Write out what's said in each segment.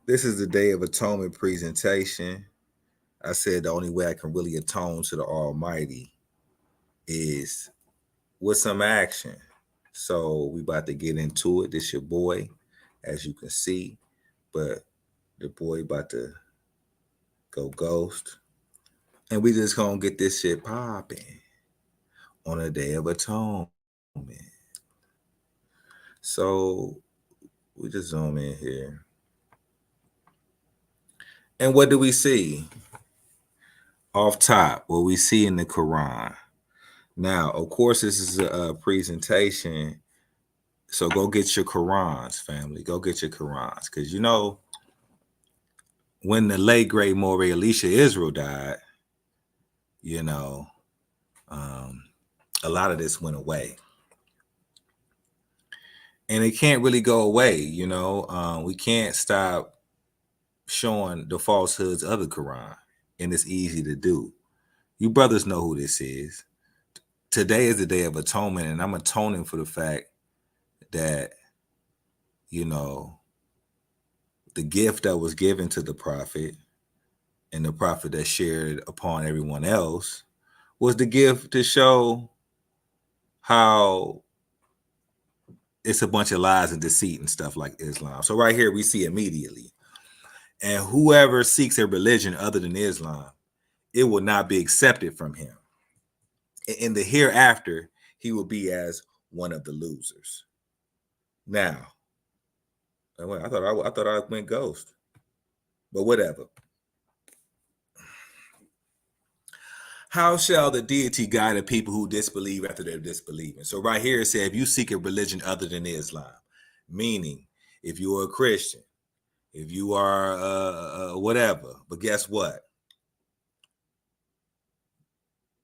This is the Day of Atonement presentation. I said the only way I can really atone to the Almighty is with some action. So we about to get into it. This your boy, as you can see, but the boy about to go ghost. And we just gonna get this shit popping on a Day of Atonement. So we just zoom in here. And what do we see? Off top, what we see in the Quran. Now, of course, this is a presentation. So go get your Qurans, family. Go get your Qurans. Because you know, when the late great Morey Alicia Israel died, you know, a lot of this went away. And it can't really go away, you know. We can't stop showing the falsehoods of the Quran. And it's easy to do. You brothers know who this is. Today is the Day of Atonement, and I'm atoning for the fact that, you know, the gift that was given to the prophet and the prophet that shared upon everyone else was the gift to show how it's a bunch of lies and deceit and stuff like Islam. So right here we see immediately. And whoever seeks a religion other than Islam, it will not be accepted from him. In the hereafter, he will be as one of the losers. Now, I thought I went ghost, but whatever. How shall the deity guide the people who disbelieve after they're disbelieving? So right here it says, if you seek a religion other than Islam, meaning if you are a Christian, if you are whatever, but guess what?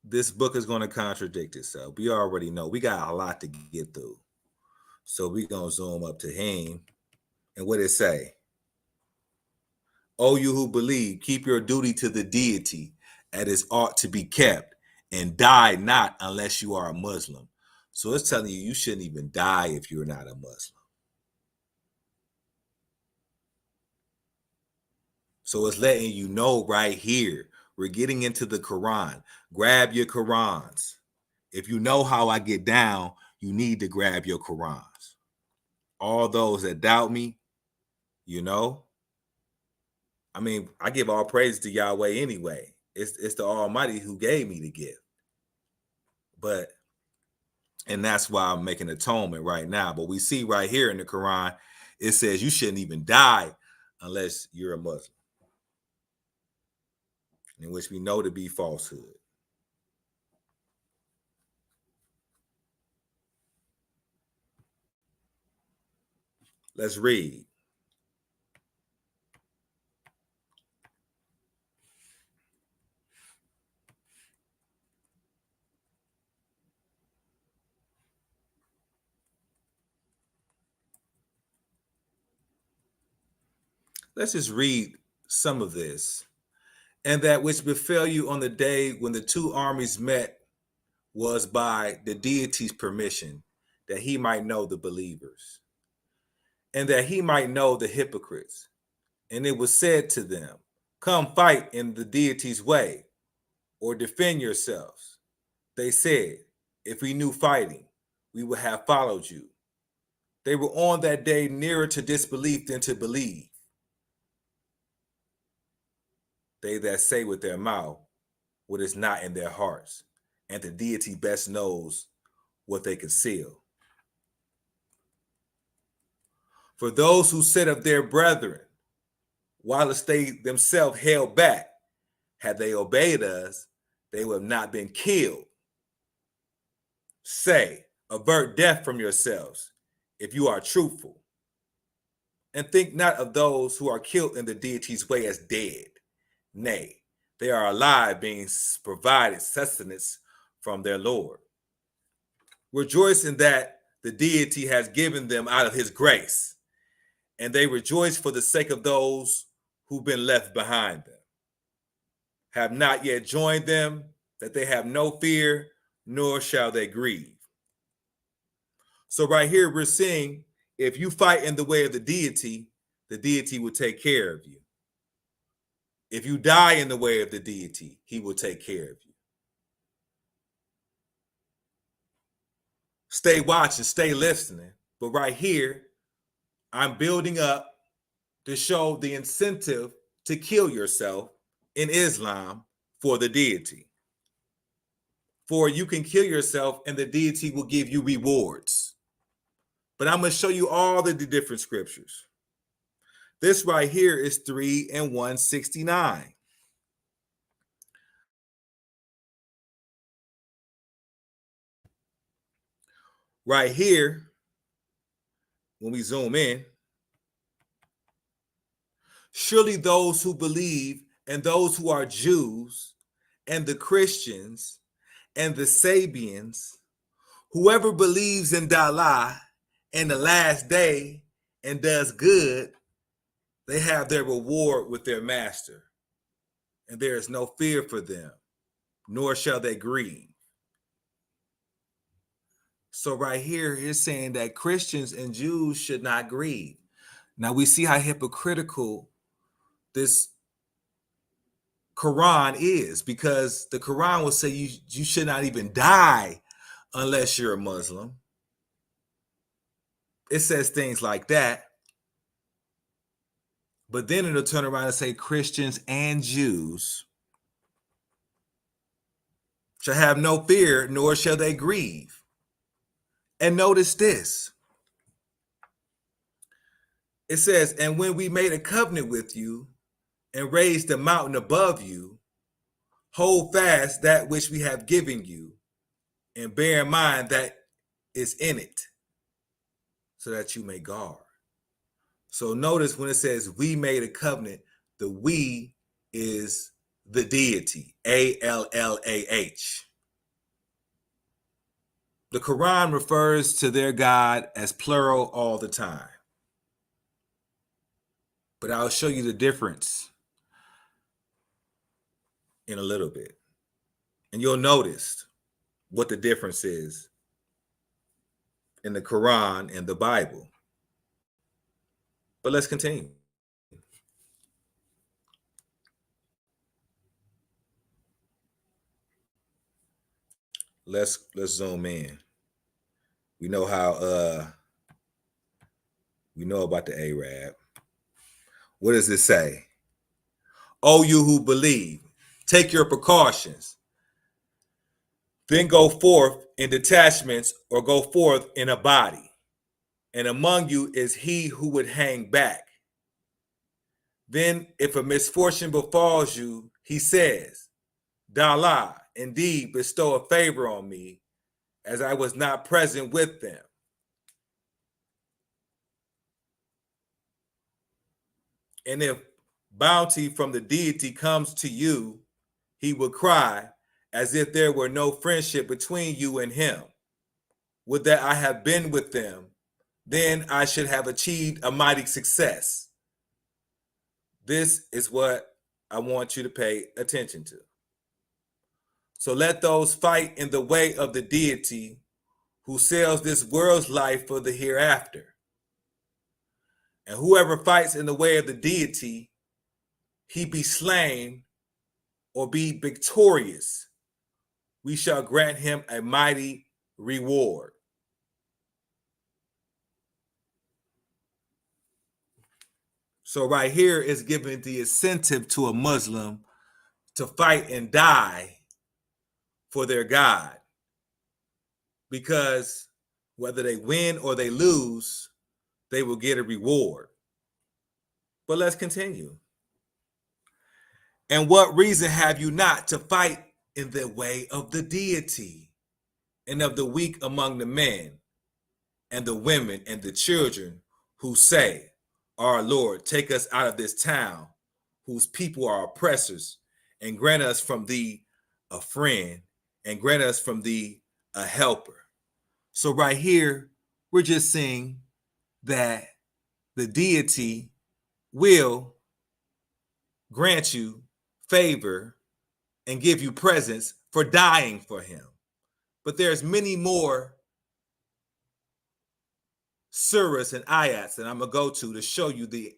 This book is going to contradict itself. We already know. We got a lot to get through. So we're going to zoom up to him. And what it say? O you who believe, keep your duty to the deity as it ought to be kept, and die not unless you are a Muslim. So it's telling you you shouldn't even die if you're not a Muslim. So it's letting you know right here, we're getting into the Quran. Grab your Qurans. If you know how I get down, you need to grab your Qurans. All those that doubt me, you know, I mean, I give all praise to Yahweh anyway. It's the Almighty who gave me the gift. And that's why I'm making atonement right now. But we see right here in the Quran, it says you shouldn't even die unless you're a Muslim, in which we know to be falsehood. Let's read. Let's just read some of this. And that which befell you on the day when the two armies met was by the deity's permission, that he might know the believers, and that he might know the hypocrites. And it was said to them, come fight in the deity's way, or defend yourselves. They said, if we knew fighting, we would have followed you. They were on that day nearer to disbelief than to believe. They that say with their mouth what is not in their hearts, and the deity best knows what they conceal. For those who said of their brethren, whilst they themselves held back, had they obeyed us, they would have not been killed. Say, avert death from yourselves, if you are truthful. And think not of those who are killed in the deity's way as dead. Nay, they are alive, being provided sustenance from their Lord. Rejoice in that the deity has given them out of his grace, and they rejoice for the sake of those who've been left behind them. Have not yet joined them, that they have no fear, nor shall they grieve. So right here we're seeing, if you fight in the way of the deity, the deity will take care of you. If you die in the way of the deity, he will take care of you. Stay watching, stay listening. But right here, I'm building up to show the incentive to kill yourself in Islam for the deity. For you can kill yourself and the deity will give you rewards. But I'm going to show you all the different scriptures. This right here is 3 and 169. Right here, when we zoom in, surely those who believe and those who are Jews and the Christians and the Sabians, whoever believes in Allah and the last day and does good, they have their reward with their master, and there is no fear for them, nor shall they grieve. So right here, it's saying that Christians and Jews should not grieve. Now we see how hypocritical this Quran is, because the Quran will say you should not even die unless you're a Muslim. It says things like that. But then it'll turn around and say Christians and Jews shall have no fear, nor shall they grieve. And notice this. It says, and when we made a covenant with you and raised the mountain above you, hold fast that which we have given you, and bear in mind that is in it, so that you may guard. So notice when it says we made a covenant, the we is the deity, A-L-L-A-H. The Quran refers to their God as plural all the time. But I'll show you the difference in a little bit. And you'll notice what the difference is in the Quran and the Bible. But let's continue. Let's zoom in. We know how we know about the Arab. What does it say? O you who believe, take your precautions. Then go forth in detachments or go forth in a body. And among you is he who would hang back. Then if a misfortune befalls you, he says, Dala, indeed bestow a favor on me, as I was not present with them. And if bounty from the deity comes to you, he will cry as if there were no friendship between you and him. Would that I have been with them, then I should have achieved a mighty success. This is what I want you to pay attention to. So let those fight in the way of the deity who sells this world's life for the hereafter. And whoever fights in the way of the deity, he be slain or be victorious, we shall grant him a mighty reward. So right here is giving the incentive to a Muslim to fight and die for their God. Because whether they win or they lose, they will get a reward. But let's continue. And what reason have you not to fight in the way of the deity and of the weak among the men and the women and the children who say, our Lord, take us out of this town whose people are oppressors, and grant us from thee a friend, and grant us from thee a helper. So right here, we're just seeing that the deity will grant you favor and give you presents for dying for him. But there's many more surahs and ayats that I'm going to go to show you the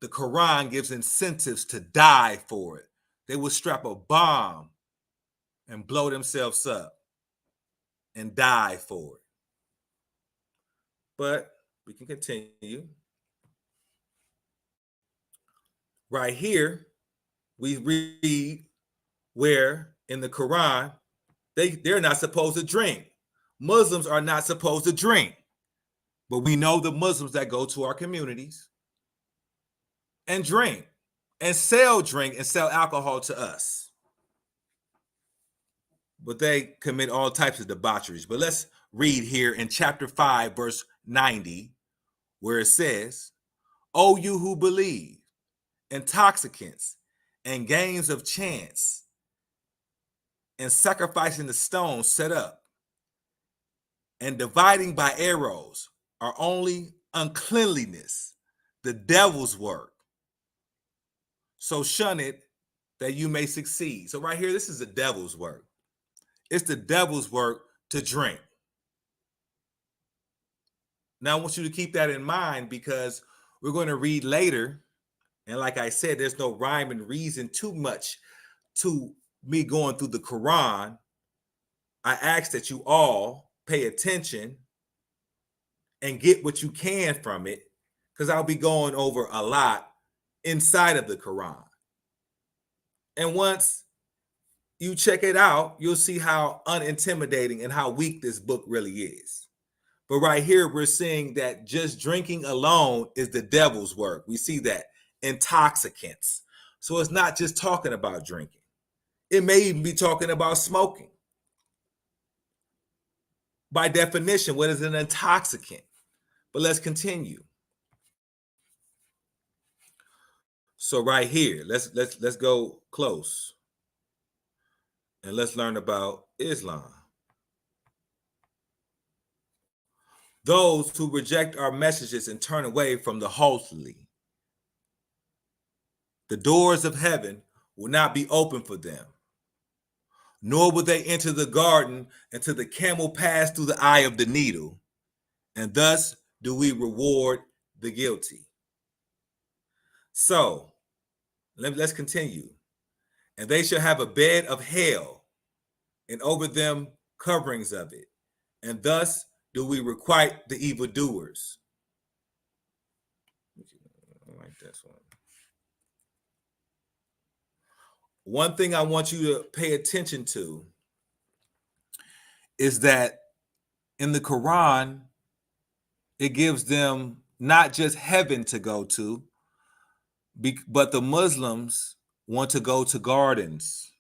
the Quran gives incentives to die for it. They will strap a bomb and blow themselves up and die for it. But we can continue. Right here, we read where in the Quran, they're not supposed to drink. Muslims are not supposed to drink. But we know the Muslims that go to our communities and drink and sell alcohol to us. But they commit all types of debaucheries. But let's read here in chapter 5, verse 90, where it says, "O you who believe, intoxicants and games of chance and sacrificing the stones set up and dividing by arrows are only uncleanliness, the devil's work. So shun it that you may succeed." So right here, this is the devil's work. It's the devil's work to drink. Now I want you to keep that in mind because we're going to read later. And like I said, there's no rhyme and reason too much to me going through the Quran. I ask that you all pay attention and get what you can from it, because I'll be going over a lot inside of the Quran. And once you check it out, you'll see how unintimidating and how weak this book really is. But right here, we're seeing that just drinking alone is the devil's work. We see that. Intoxicants. So it's not just talking about drinking. It may even be talking about smoking. By definition, what is an intoxicant? But let's continue. So right here, let's go close. And let's learn about Islam. Those who reject our messages and turn away from the holy, the doors of heaven will not be open for them, nor will they enter the garden until the camel pass through the eye of the needle, and thus do we reward the guilty. So, let's continue. And they shall have a bed of hell, and over them coverings of it, and thus do we requite the evildoers. I like this one. One thing I want you to pay attention to is that in the Quran, it gives them not just heaven to go to, but the Muslims want to go to gardens.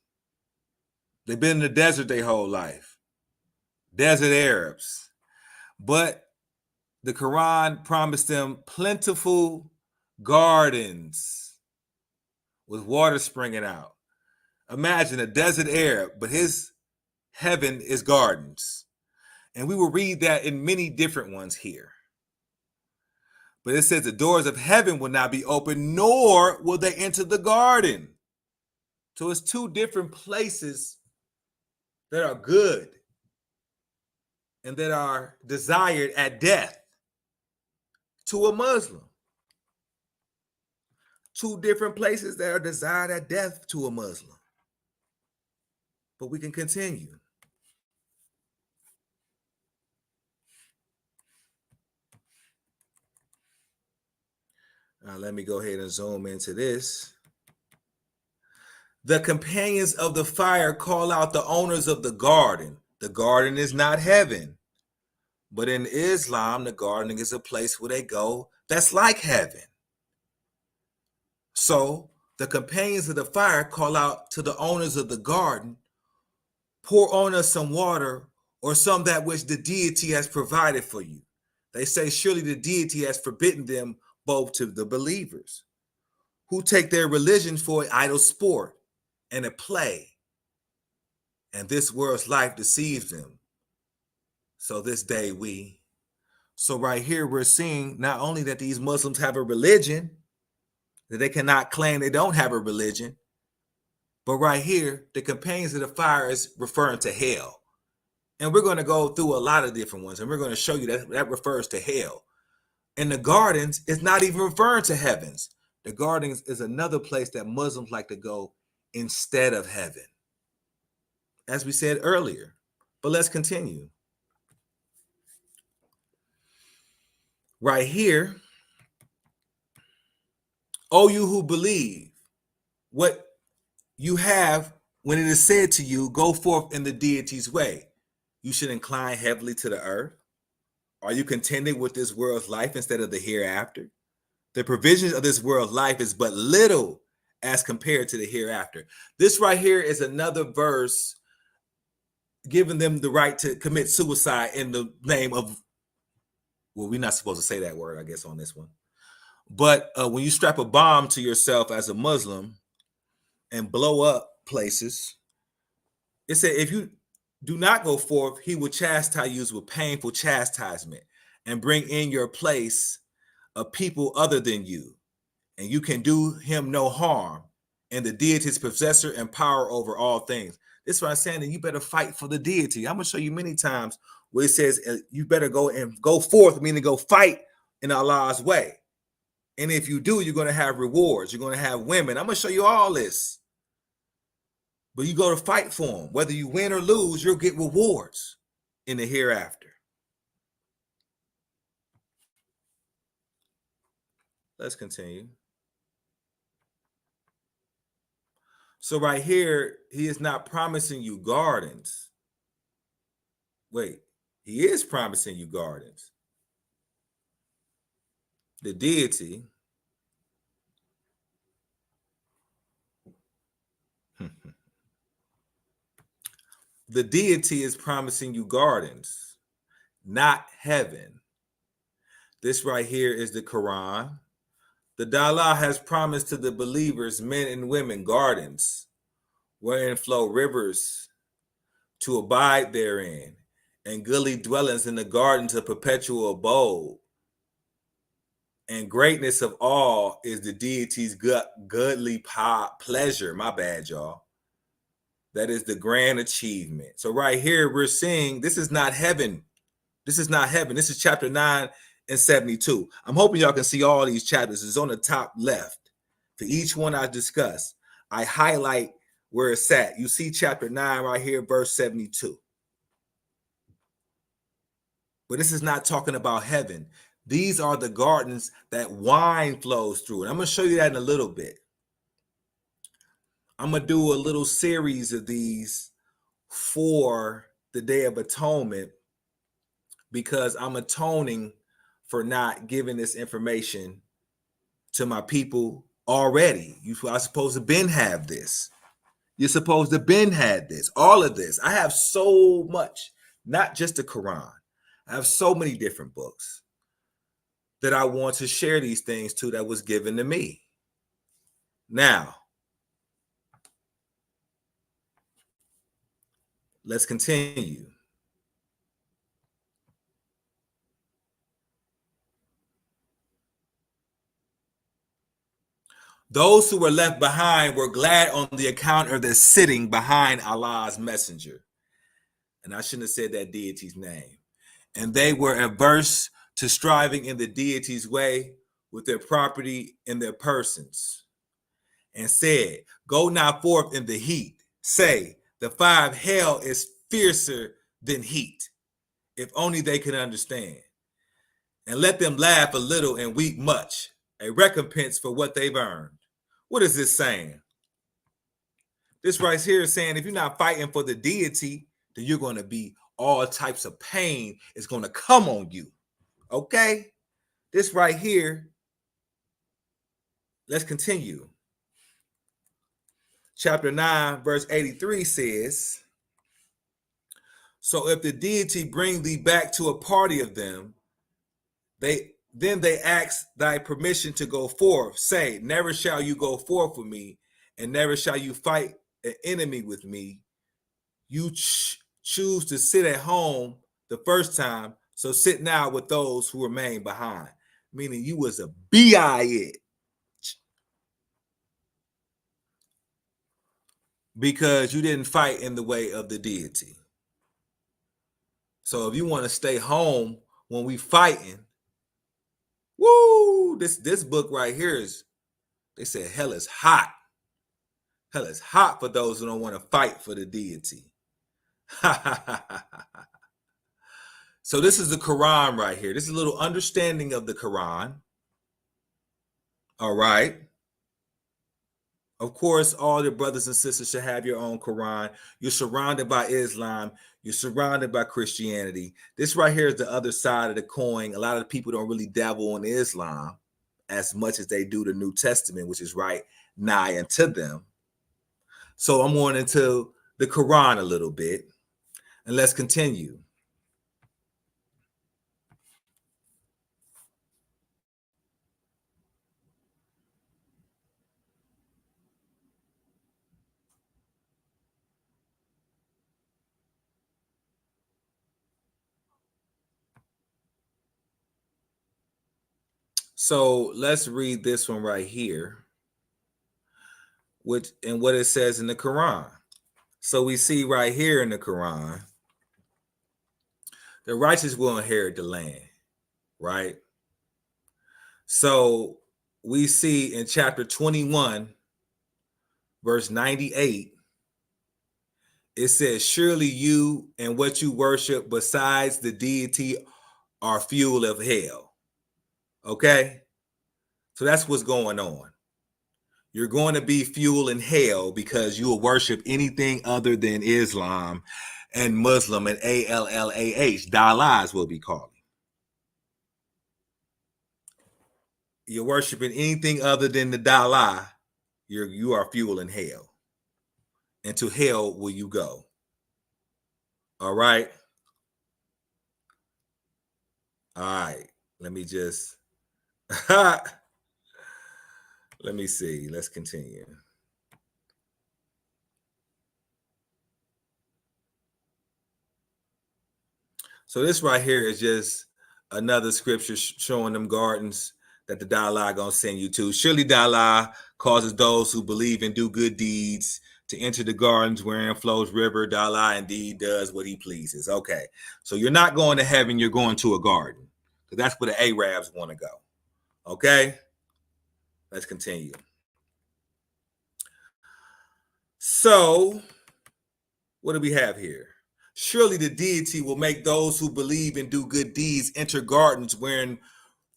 They've been in the desert their whole life. Desert Arabs. But the Quran promised them plentiful gardens with water springing out. Imagine a desert Arab, but his heaven is gardens. And we will read that in many different ones here. But it says the doors of heaven will not be open, nor will they enter the garden. So it's two different places that are good and that are desired at death to a Muslim. Two different places that are desired at death to a Muslim. But we can continue. Now let me go ahead and zoom into this. The companions of the fire call out the owners of the garden. The garden is not heaven. But in Islam, the garden is a place where they go that's like heaven. So the companions of the fire call out to the owners of the garden, pour on us some water or some that which the deity has provided for you. They say, surely the deity has forbidden them both to the believers who take their religion for an idle sport and a play. And this world's life deceives them. So this day So right here we're seeing not only that these Muslims have a religion, that they cannot claim they don't have a religion, but right here, the companions of the fire is referring to hell. And we're going to go through a lot of different ones, and we're going to show you that that refers to hell. In the gardens, it's not even referring to heavens. The garden is another place that Muslims like to go instead of heaven, as we said earlier. But let's continue. Right here, O you who believe, what you have when it is said to you, go forth in the deity's way. You should incline heavily to the earth. Are you contented with this world's life instead of the hereafter? The provisions of this world's life is but little as compared to the hereafter. This right here is another verse giving them the right to commit suicide in the name of, well, we're not supposed to say that word, I guess, on this one. But when you strap a bomb to yourself as a Muslim and blow up places, it said, if you do not go forth, he will chastise you with painful chastisement and bring in your place a people other than you, and you can do him no harm. And the deity's possessor and power over all things. This is what I'm saying, that you better fight for the deity. I'm going to show you many times where it says you better go forth, meaning go fight in Allah's way. And if you do, you're going to have rewards. You're going to have women. I'm going to show you all this. But you go to fight for them. Whether you win or lose, you'll get rewards in the hereafter. Let's continue. So right here, he is not promising you gardens. Wait, he is promising you gardens. The deity the deity is promising you gardens, not heaven. This right here is the Quran. The Dala has promised to the believers, men and women, gardens wherein flow rivers to abide therein, and goodly dwellings in the gardens of perpetual abode. And greatness of all is the deity's goodly pleasure. My bad, y'all. That is the grand achievement. So right here, we're seeing this is not heaven. This is not heaven. This is chapter 9 and 72. I'm hoping y'all can see all these chapters. It's on the top left. For each one I discuss, I highlight where it's at. You see chapter 9 right here, verse 72. But this is not talking about heaven. These are the gardens that wine flows through. And I'm going to show you that in a little bit. I'm going to do a little series of these for the Day of Atonement, because I'm atoning for not giving this information to my people already. You are supposed to been have this. You're supposed to been had this. All of this. I have so much, not just the Quran. I have so many different books that I want to share these things to that was given to me. Now, let's continue. Those who were left behind were glad on the account of their sitting behind Allah's messenger. And I shouldn't have said that deity's name. And they were averse to striving in the deity's way with their property and their persons, and said, go not forth in the heat. Say, the fire of hell is fiercer than heat, if only they could understand. And let them laugh a little and weep much, a recompense for what they've earned. What is this saying? This right here is saying, if you're not fighting for the deity, then you're going to be all types of pain is going to come on you. Okay? This right here, let's continue. Chapter 9, verse 83 says, so if the deity bring thee back to a party of them, then they ask thy permission to go forth. Say, never shall you go forth with me, and never shall you fight an enemy with me. You choose to sit at home the first time, so sit now with those who remain behind. Meaning you was a bitch because you didn't fight in the way of the deity. So if you want to stay home when we fighting, woo, this book right here is They said hell is hot. Hell is hot for those who don't want to fight for the deity. So this is the Quran right here. This is a little understanding of the Quran. All right. Of course, all your brothers and sisters should have your own Quran. You're surrounded by Islam. You're surrounded by Christianity. This right here is the other side of the coin. A lot of people don't really dabble in Islam as much as they do the New Testament, which is right nigh unto them. So I'm going into the Quran a little bit, and let's continue. So let's read this one right here, which and what it says in the Quran. So we see right here in the Quran, the righteous will inherit the land, right? So we see in chapter 21, verse 98, it says, surely you and what you worship besides the deity are fuel of hell. Okay? So that's what's going on. You're going to be fuel in hell because you will worship anything other than Islam and Muslim and ALLAH. Dalais will be calling. You're worshiping anything other than the Dalai, you are fuel in hell. And to hell will you go. All right. All right. Let me just let me see. Let's continue. So this right here is just another scripture showing them gardens that the Dalai gonna send you to. Surely Dalai causes those who believe and do good deeds to enter the gardens wherein flows river. Dalai indeed does what he pleases. Okay, so you're not going to heaven, you're going to a garden. Because that's where the Arabs want to go. Okay, let's continue. So, what do we have here? Surely the deity will make those who believe and do good deeds enter gardens wherein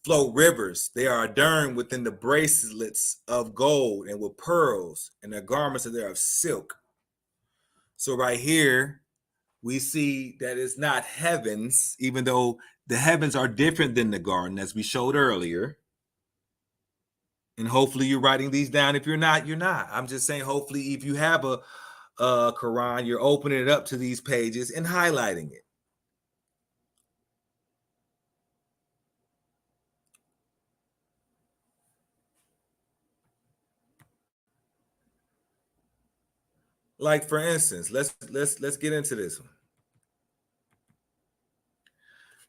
flow rivers. They are adorned within the bracelets of gold and with pearls, and their garments are there of silk. So right here, we see that it's not heavens, even though the heavens are different than the garden, as we showed earlier. And hopefully you're writing these down. If you're not, you're not. I'm just saying, hopefully, if you have a Quran, you're opening it up to these pages and highlighting it. Like for instance, let's get into this one.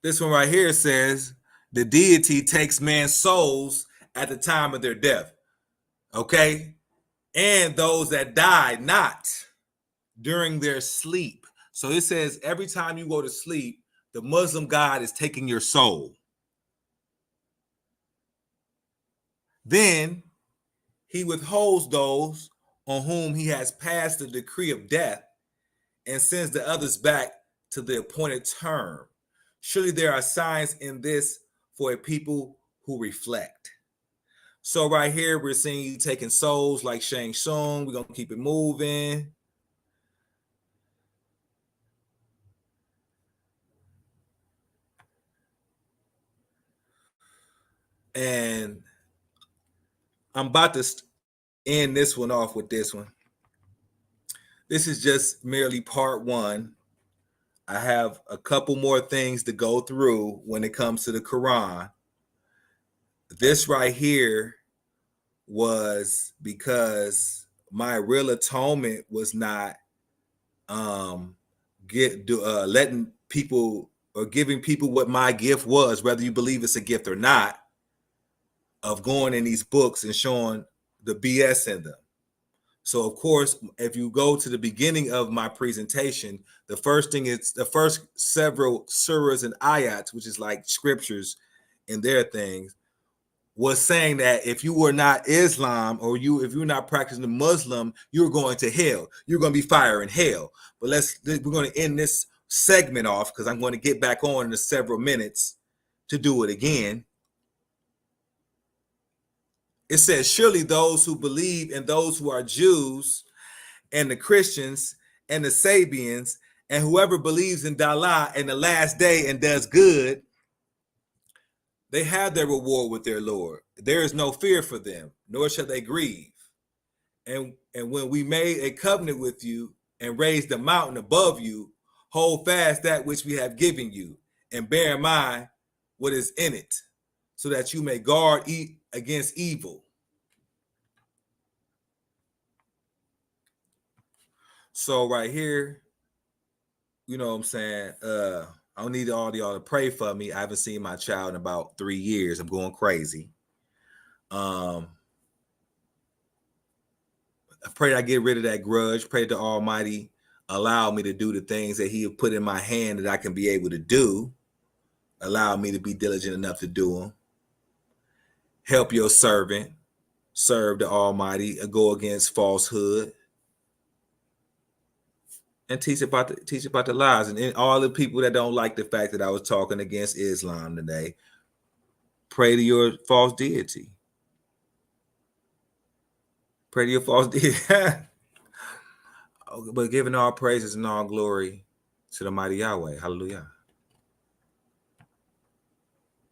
This one right here says the deity takes man's souls at the time of their death. Okay? And those that die not during their sleep. So it says every time you go to sleep, the Muslim God is taking your soul. Then he withholds those on whom he has passed the decree of death and sends the others back to the appointed term. Surely there are signs in this for a people who reflect. So right here, we're seeing you taking souls like Shang Tsung. We're going to keep it moving. And I'm about to end this one off with this one. This is just merely part one. I have a couple more things to go through when it comes to the Quran. This right here was because my real atonement was not letting people or giving people what my gift was, whether you believe it's a gift or not, of going in these books and showing the BS in them. So, of course, if you go to the beginning of my presentation, the first thing is the first several surahs and ayats, which is like scriptures and their things, was saying that if you were not Islam or if you're not practicing Muslim, you're going to hell. You're going to be fire in hell. But we're going to end this segment off because I'm going to get back on in several minutes to do it again. It says, surely those who believe and those who are Jews and the Christians and the Sabians and whoever believes in Allah and the last day and does good, they have their reward with their Lord. There is no fear for them, nor shall they grieve. And when we made a covenant with you and raised the mountain above you, hold fast that which we have given you, and bear in mind what is in it, so that you may guard against evil. So right here, you know what I'm saying? I don't need all y'all to pray for me. I haven't seen my child in about 3 years. I'm going crazy. I pray I get rid of that grudge. Pray the Almighty allow me to do the things that He have put in my hand that I can be able to do. Allow me to be diligent enough to do them. Help your servant serve the Almighty, go against falsehood, and teach about the lies. And all the people that don't like the fact that I was talking against Islam today, pray to your false deity. Pray to your false deity. But giving all praises and all glory to the mighty Yahweh. Hallelujah.